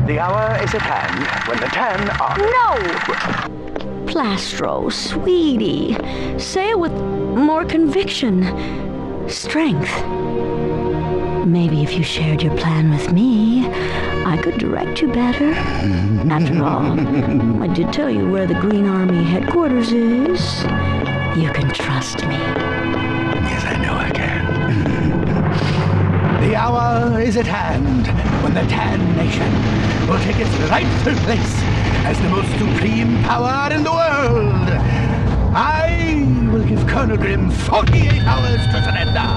The hour is at hand when the 10 are... No! Plastro, sweetie. Say it with more conviction. Strength. Maybe if you shared your plan with me, I could direct you better. After all, I did tell you where the Green Army headquarters is. You can trust me. Yes, I know I can. The hour is at hand when the Tan Nation will take its rightful place as the most supreme power in the world. I will give Colonel Grimm 48 hours to surrender,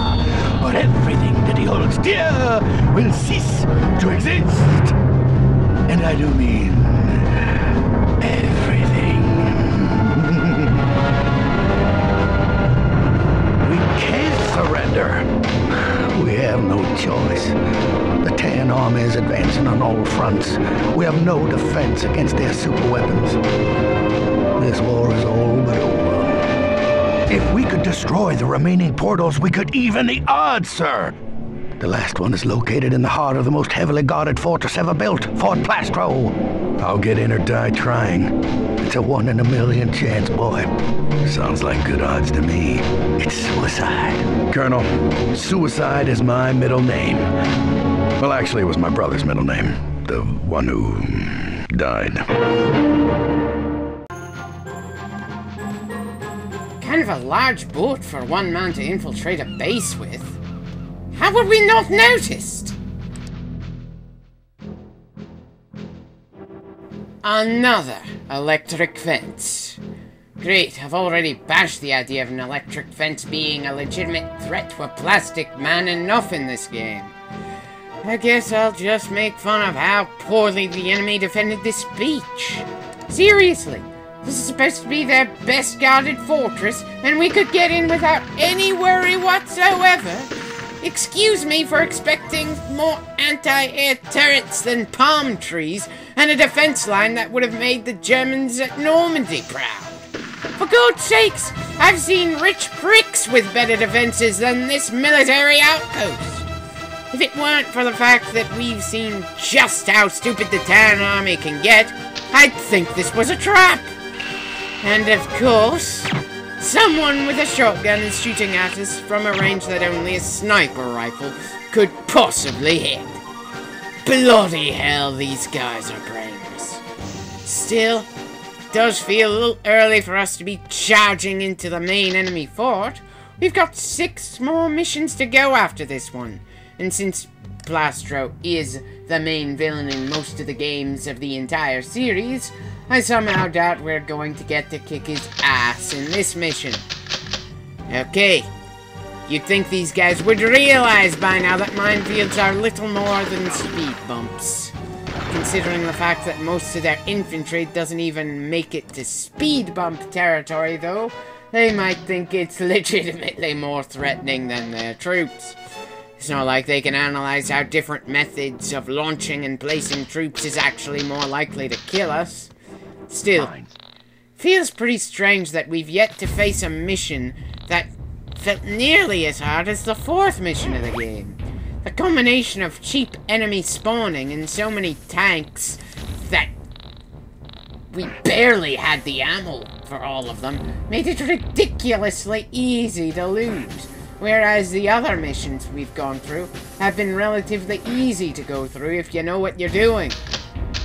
or everything that he holds dear will cease to exist. And I do mean everything. We can't surrender. We have no choice. The Tan Army is advancing on all fronts. We have no defense against their superweapons. This war is all but over. If we could destroy the remaining portals, we could even the odds, sir. The last one is located in the heart of the most heavily guarded fortress ever built, Fort Plastro. I'll get in or die trying. It's a 1 in a million chance, boy. Sounds like good odds to me. It's suicide. Colonel, suicide is my middle name. Well, actually, it was my brother's middle name. The one who died. Kind of a large boat for one man to infiltrate a base with. How were we not noticed? Another electric fence. Great, I've already bashed the idea of an electric fence being a legitimate threat to a plastic man enough in this game. I guess I'll just make fun of how poorly the enemy defended this beach. Seriously, this is supposed to be their best guarded fortress, and we could get in without any worry whatsoever. Excuse me for expecting more anti-air turrets than palm trees, and a defense line that would have made the Germans at Normandy proud. For God's sakes, I've seen rich pricks with better defenses than this military outpost. If it weren't for the fact that we've seen just how stupid the Tan Army can get, I'd think this was a trap. And of course, someone with a shotgun is shooting at us from a range that only a sniper rifle could possibly hit. Bloody hell, these guys are brainless. Still, it does feel a little early for us to be charging into the main enemy fort. We've got 6 more missions to go after this one. And since Plastro is the main villain in most of the games of the entire series, I somehow doubt we're going to get to kick his ass in this mission. Okay, you'd think these guys would realize by now that minefields are little more than speed bumps. Considering the fact that most of their infantry doesn't even make it to speed bump territory though, they might think it's legitimately more threatening than their troops. It's not like they can analyze how different methods of launching and placing troops is actually more likely to kill us. Still, feels pretty strange that we've yet to face a mission that felt nearly as hard as the 4th mission of the game. The combination of cheap enemy spawning and so many tanks that we barely had the ammo for all of them made it ridiculously easy to lose. Whereas the other missions we've gone through have been relatively easy to go through if you know what you're doing.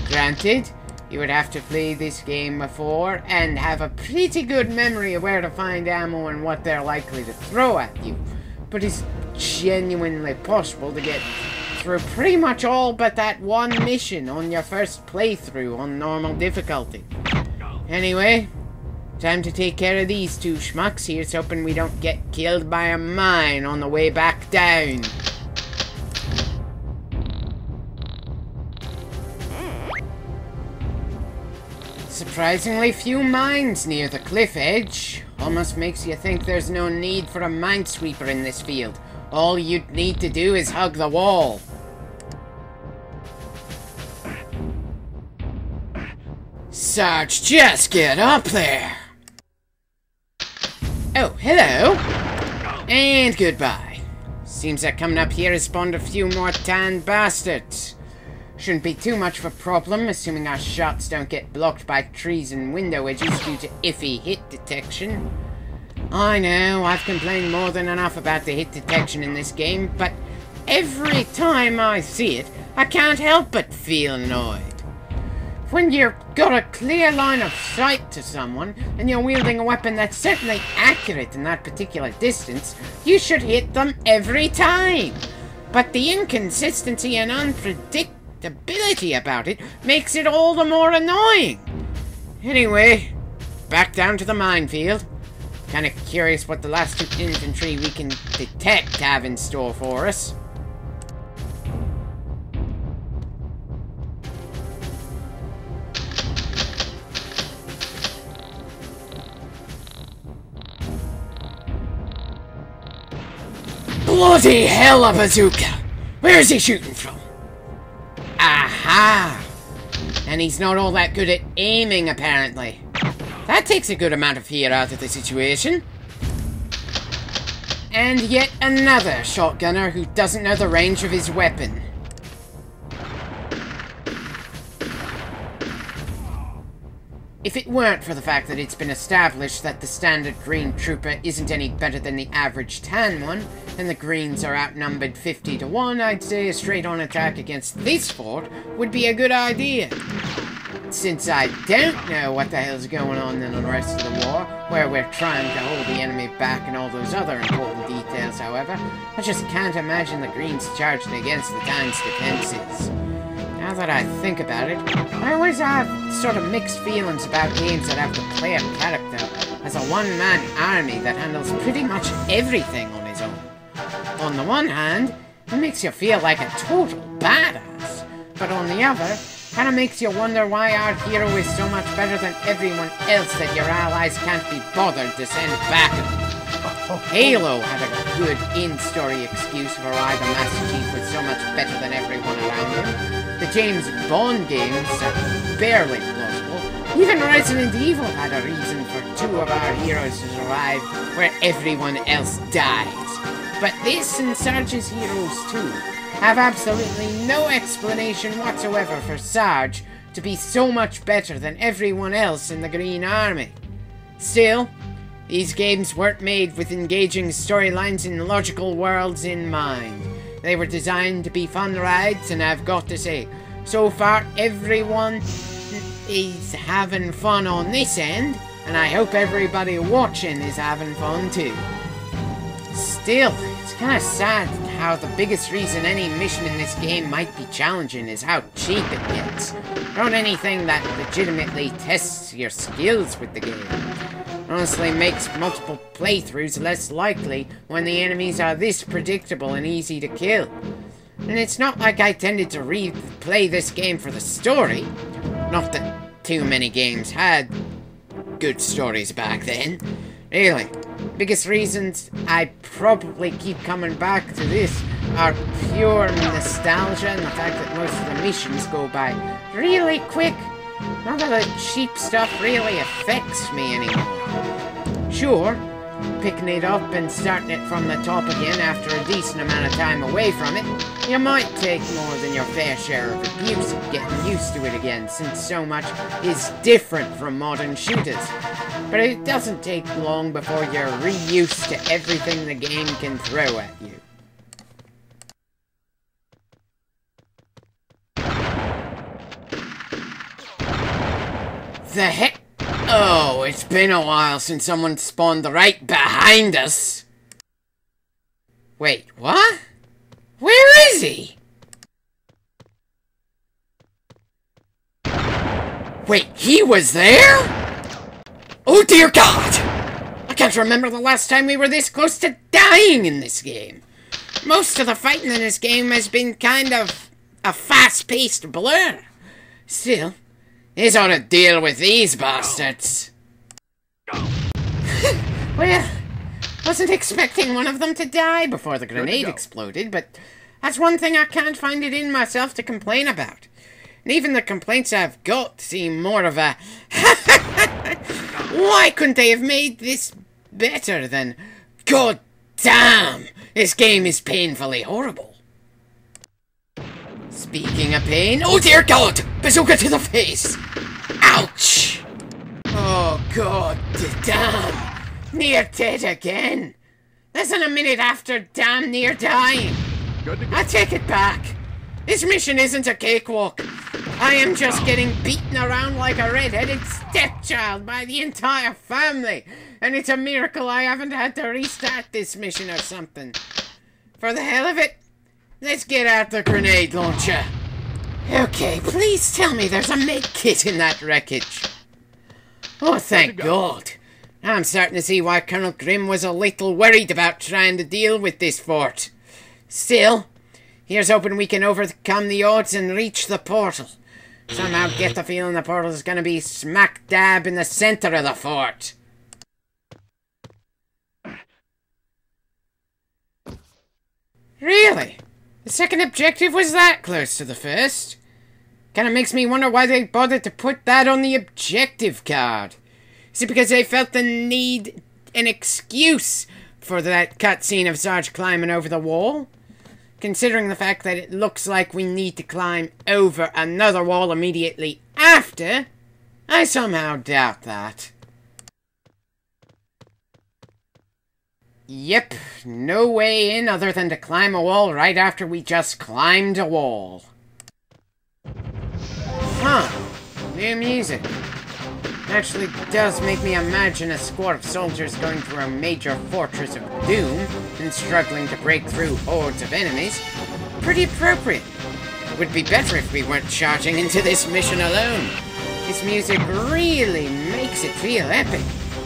Granted, you would have to play this game before and have a pretty good memory of where to find ammo and what they're likely to throw at you. But it's genuinely possible to get through pretty much all but that one mission on your first playthrough on normal difficulty. Anyway, time to take care of these 2 schmucks. Here's hoping we don't get killed by a mine on the way back down. Surprisingly few mines near the cliff edge. Almost makes you think there's no need for a minesweeper in this field. All you'd need to do is hug the wall. Sarge, just get up there! Oh, hello! And goodbye. Seems that coming up here has spawned a few more tan bastards. Shouldn't be too much of a problem, assuming our shots don't get blocked by trees and window edges due to iffy hit detection. I know, I've complained more than enough about the hit detection in this game, but every time I see it, I can't help but feel annoyed. When you've got a clear line of sight to someone, and you're wielding a weapon that's certainly accurate in that particular distance, you should hit them every time. But the inconsistency and unpredictability about it makes it all the more annoying. Anyway, back down to the minefield. Kinda curious what the last two infantry we can detect have in store for us. Bloody hell, a bazooka! Where is he shooting from? Aha! And he's not all that good at aiming, apparently. That takes a good amount of fear out of the situation. And yet another shotgunner who doesn't know the range of his weapon. If it weren't for the fact that it's been established that the standard green trooper isn't any better than the average tan one, and the greens are outnumbered 50 to 1, I'd say a straight-on attack against this fort would be a good idea. Since I don't know what the hell's going on in the rest of the war, where we're trying to hold the enemy back and all those other important details, however, I just can't imagine the greens charging against the tan's defenses. Now that I think about it, I always have sort of mixed feelings about games that have the player character as a one-man army that handles pretty much everything on his own. On the one hand, it makes you feel like a total badass, but on the other, kinda makes you wonder why our hero is so much better than everyone else that your allies can't be bothered to send backup. Halo had a good in-story excuse for why the Master Chief was so much better than everyone around him. The James Bond games are barely plausible. Even Resident Evil had a reason for two of our heroes to survive where everyone else dies. But this and Sarge's heroes too have absolutely no explanation whatsoever for Sarge to be so much better than everyone else in the Green Army. Still, these games weren't made with engaging storylines and logical worlds in mind. They were designed to be fun rides, and I've got to say, so far everyone is having fun on this end, and I hope everybody watching is having fun too. Still, it's kinda sad how the biggest reason any mission in this game might be challenging is how cheap it gets. Not anything that legitimately tests your skills with the game. Honestly makes multiple playthroughs less likely when the enemies are this predictable and easy to kill. And it's not like I tended to replay this game for the story. Not that too many games had good stories back then. Really, biggest reasons I probably keep coming back to this are pure nostalgia and the fact that most of the missions go by really quick. None of the cheap stuff really affects me anymore. Sure, picking it up and starting it from the top again after a decent amount of time away from it, you might take more than your fair share of abuse getting used to it again, since so much is different from modern shooters. But it doesn't take long before you're reused to everything the game can throw at you. The heck? Oh, it's been a while since someone spawned right behind us. Wait, what? Where is he? Wait, he was there? Oh dear God! I can't remember the last time we were this close to dying in this game. Most of the fighting in this game has been kind of a fast-paced blur. Still, he's ought to deal with these bastards. Well, wasn't expecting one of them to die before the grenade exploded, but that's one thing I can't find it in myself to complain about. And even the complaints I've got seem more of a why couldn't they have made this better than God damn, this game is painfully horrible. Speaking of pain, oh dear God! Bazooka to the face! Ouch! Oh God, damn! Near dead again! Less than a minute after damn near dying! I take it back! This mission isn't a cakewalk! I am just getting beaten around like a red-headed stepchild by the entire family! And it's a miracle I haven't had to restart this mission or something. For the hell of it, let's get out the grenade launcher. Okay, please tell me there's a med kit in that wreckage. Oh, thank God. I'm starting to see why Colonel Grimm was a little worried about trying to deal with this fort. Still, here's hoping we can overcome the odds and reach the portal. Somehow get the feeling the portal is going to be smack dab in the center of the fort. Really? The second objective was that close to the first? Kinda makes me wonder why they bothered to put that on the objective card. Is it because they felt the need, an excuse for that cutscene of Sarge climbing over the wall? Considering the fact that it looks like we need to climb over another wall immediately after, I somehow doubt that. Yep, no way in other than to climb a wall right after we just climbed a wall. Huh, new music. Actually does make me imagine a squad of soldiers going through a major fortress of doom and struggling to break through hordes of enemies. Pretty appropriate. It would be better if we weren't charging into this mission alone. This music really makes it feel epic.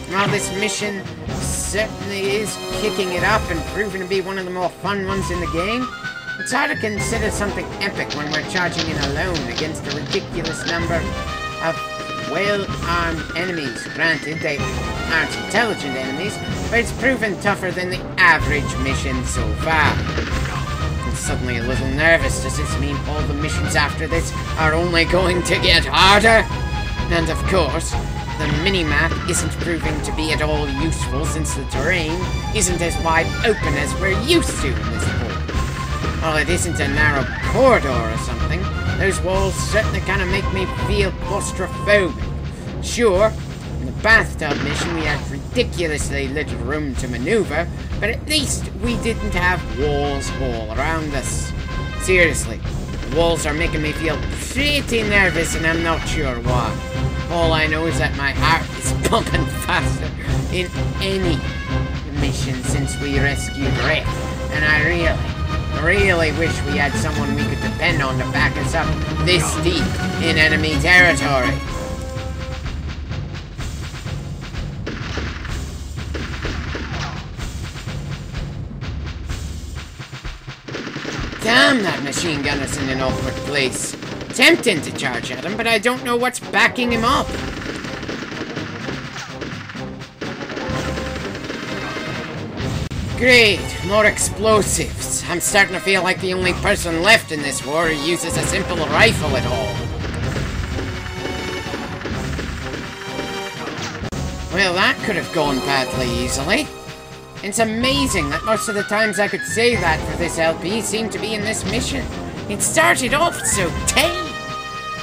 While this mission certainly is kicking it up and proving to be one of the more fun ones in the game, it's hard to consider something epic when we're charging in alone against a ridiculous number of well-armed enemies. Granted, they aren't intelligent enemies, but it's proven tougher than the average mission so far. I'm suddenly a little nervous. Does this mean all the missions after this are only going to get harder? And of course, the mini-map isn't proving to be at all useful since the terrain isn't as wide open as we're used to in this port. While it isn't a narrow corridor or something, those walls certainly kind of make me feel claustrophobic. Sure, in the bathtub mission we had ridiculously little room to maneuver, but at least we didn't have walls all around us. Seriously, the walls are making me feel pretty nervous and I'm not sure why. All I know is that my heart is pumping faster in any mission since we rescued Rick, and I really wish we had someone we could depend on to back us up this deep in enemy territory. Damn, that machine gunner's in an awkward place. Tempting to charge at him, but I don't know what's backing him up. Great, more explosives. I'm starting to feel like the only person left in this war who uses a simple rifle at all. Well, that could have gone badly easily. It's amazing that most of the times I could say that for this LP seem to be in this mission. It started off so tame,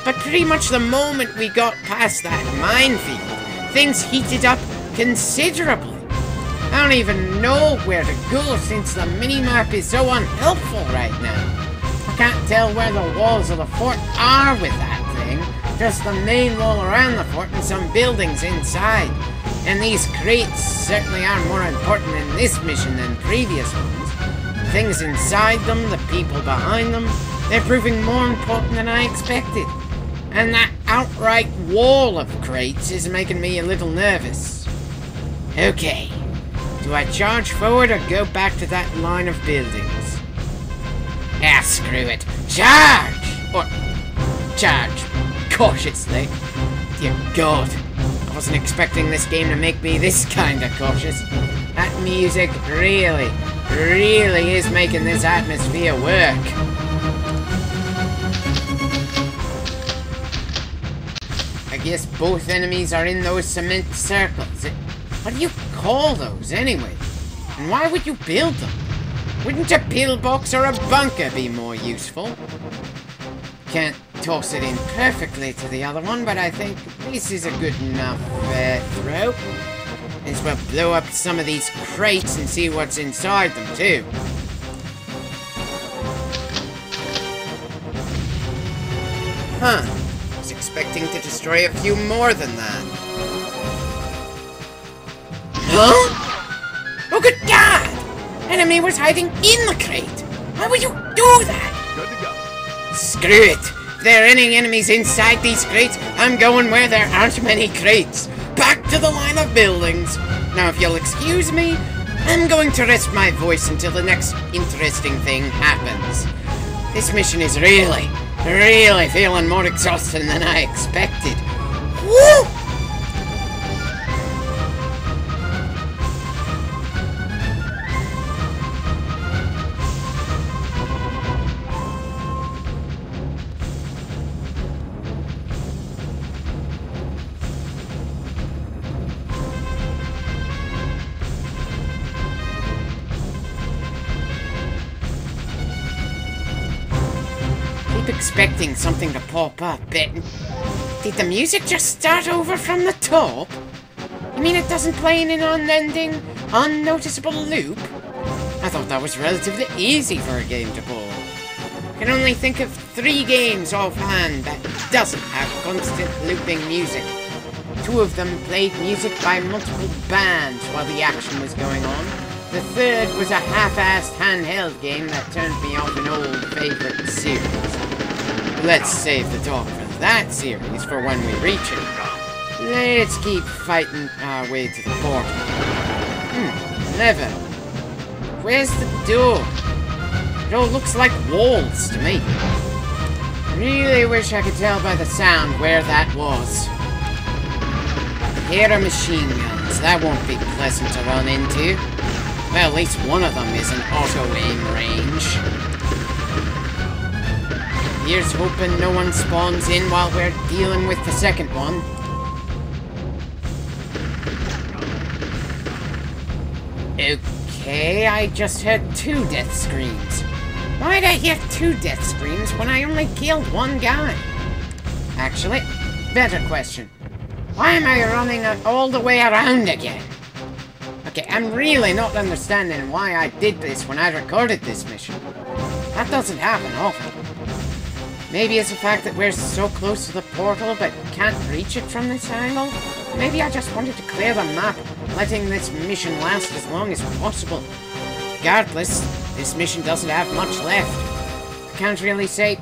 but pretty much the moment we got past that minefield, things heated up considerably. I don't even know where to go since the minimap is so unhelpful right now. I can't tell where the walls of the fort are with that thing, just the main wall around the fort and some buildings inside. And these crates certainly are more important in this mission than previous ones. Things inside them, the people behind them, they're proving more important than I expected. And that outright wall of crates is making me a little nervous. Okay, do I charge forward or go back to that line of buildings? Ah, screw it. Charge! Or charge cautiously. Dear God, I wasn't expecting this game to make me this kind of cautious. That music really is making this atmosphere work. I guess both enemies are in those cement circles. What do you call those, anyway? And why would you build them? Wouldn't a pillbox or a bunker be more useful? can't toss it in perfectly to the other one, but I think this is a good enough throw. May as well blow up some of these crates and see what's inside them, too. Huh. I was expecting to destroy a few more than that. Huh? Oh, good God! Enemy was hiding in the crate! Why would you do that? Good to go. Screw it! If there are any enemies inside these crates, I'm going where there aren't many crates. Back to the line of buildings. Now, if you'll excuse me, I'm going to rest my voice until the next interesting thing happens. This mission is really feeling more exhausting than I expected. Woo! Expecting something to pop up, but did the music just start over from the top? You mean it doesn't play in an unending, unnoticeable loop? I thought that was relatively easy for a game to pull. I can only think of 3 games offhand that doesn't have constant looping music. 2 of them played music by multiple bands while the action was going on. The 3rd was a half-assed handheld game that turned me off an old favourite series. Let's save the talk for that series for when we reach it. Let's keep fighting our way to the portal. Lever. Where's the door? It all looks like walls to me. Really wish I could tell by the sound where that was. Here are machine guns. That won't be pleasant to run into. Well, at least one of them is an auto-aim range. Here's hoping no one spawns in while we're dealing with the second one. Okay, I just heard 2 death screams. Why'd I hear 2 death screams when I only killed 1 guy? Actually, better question. Why am I running all the way around again? Okay, I'm really not understanding why I did this when I recorded this mission. That doesn't happen often. Maybe it's the fact that we're so close to the portal but can't reach it from this angle? Maybe I just wanted to clear the map, letting this mission last as long as possible. Regardless, this mission doesn't have much left. I can't really say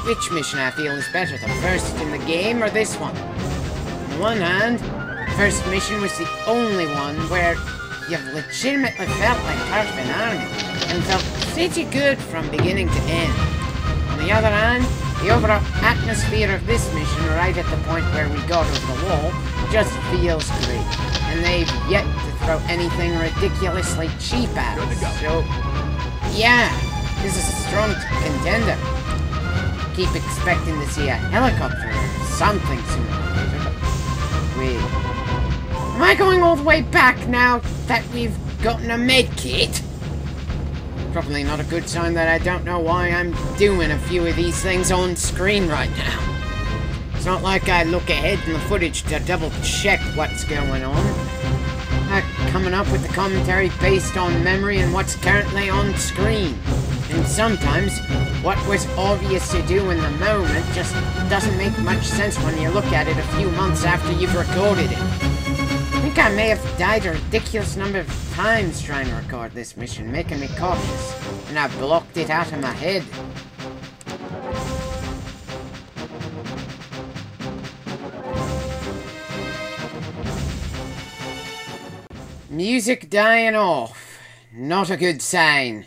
which mission I feel is better, the first in the game or this one. On the one hand, the first mission was the only one where you legitimately felt like part of an army, and felt pretty good from beginning to end. On the other hand, the overall atmosphere of this mission, right at the point where we got over the wall, just feels great. And they've yet to throw anything ridiculously cheap at us. So, yeah, this is a strong contender. Keep expecting to see a helicopter or something sooner or later, but wait. Am I going all the way back now that we've gotten a med kit? Probably not a good sign that I don't know why I'm doing a few of these things on screen right now. It's not like I look ahead in the footage to double check what's going on. I'm coming up with the commentary based on memory and what's currently on screen. And sometimes, what was obvious to do in the moment just doesn't make much sense when you look at it a few months after you've recorded it. I think I may have died a ridiculous number of times trying to record this mission, making me cautious, and I blocked it out of my head. Music dying off. Not a good sign.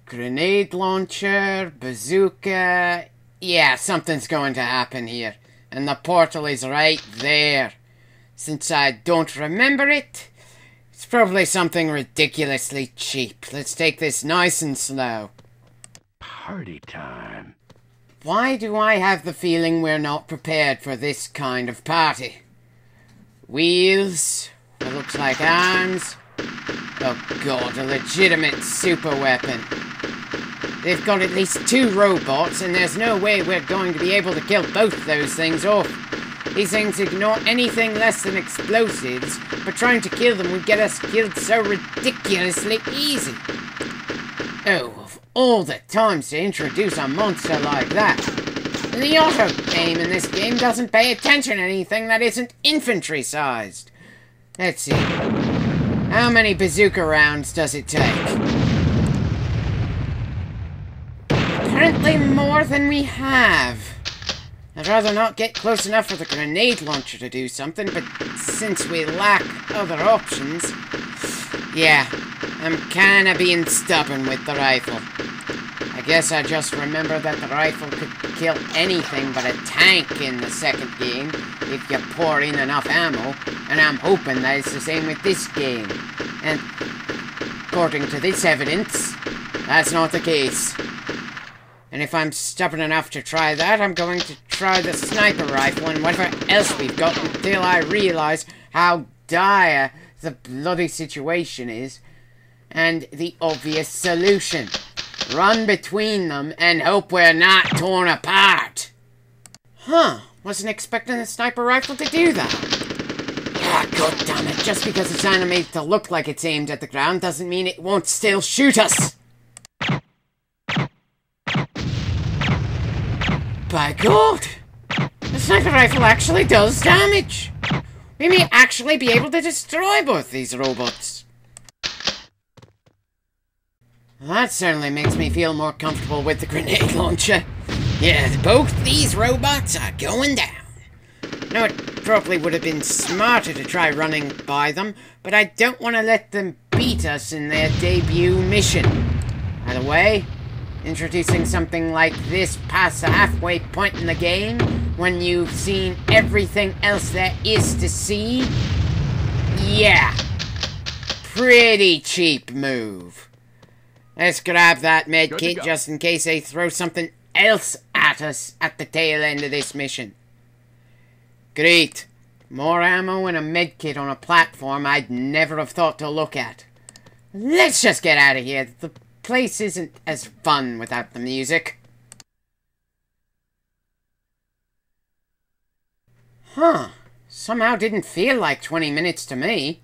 Grenade launcher, bazooka... Yeah, something's going to happen here. And the portal is right there. Since I don't remember it, it's probably something ridiculously cheap. Let's take this nice and slow. Party time. Why do I have the feeling we're not prepared for this kind of party? Wheels, what looks like arms. Oh god, a legitimate super weapon. They've got at least 2 robots, and there's no way we're going to be able to kill both those things off. These things ignore anything less than explosives, but trying to kill them would get us killed so ridiculously easy. Oh, of all the times to introduce a monster like that. The auto aim in this game doesn't pay attention to anything that isn't infantry-sized. Let's see. How many bazooka rounds does it take? Apparently more than we have. I'd rather not get close enough for the grenade launcher to do something, but since we lack other options... Yeah, I'm kinda being stubborn with the rifle. I guess I just remember that the rifle could kill anything but a tank in the second game if you pour in enough ammo, and I'm hoping that it's the same with this game. And according to this evidence, that's not the case. And if I'm stubborn enough to try that, I'm going to try the sniper rifle and whatever else we've got until I realise how dire the bloody situation is, and the obvious solution. Run between them and hope we're not torn apart. Huh, wasn't expecting the sniper rifle to do that. Ah, goddammit, just because it's animated to look like it's aimed at the ground doesn't mean it won't still shoot us. By God! The sniper rifle actually does damage! We may actually be able to destroy both these robots. That certainly makes me feel more comfortable with the grenade launcher. Yeah, both these robots are going down. Now, it probably would have been smarter to try running by them, but I don't want to let them beat us in their debut mission. Either way, introducing something like this past the halfway point in the game, when you've seen everything else there is to see? Yeah. Pretty cheap move. Let's grab that medkit just in case they throw something else at us at the tail end of this mission. Great. More ammo and a medkit on a platform I'd never have thought to look at. Let's just get out of here. The place isn't as fun without the music. Huh. Somehow didn't feel like 20 minutes to me.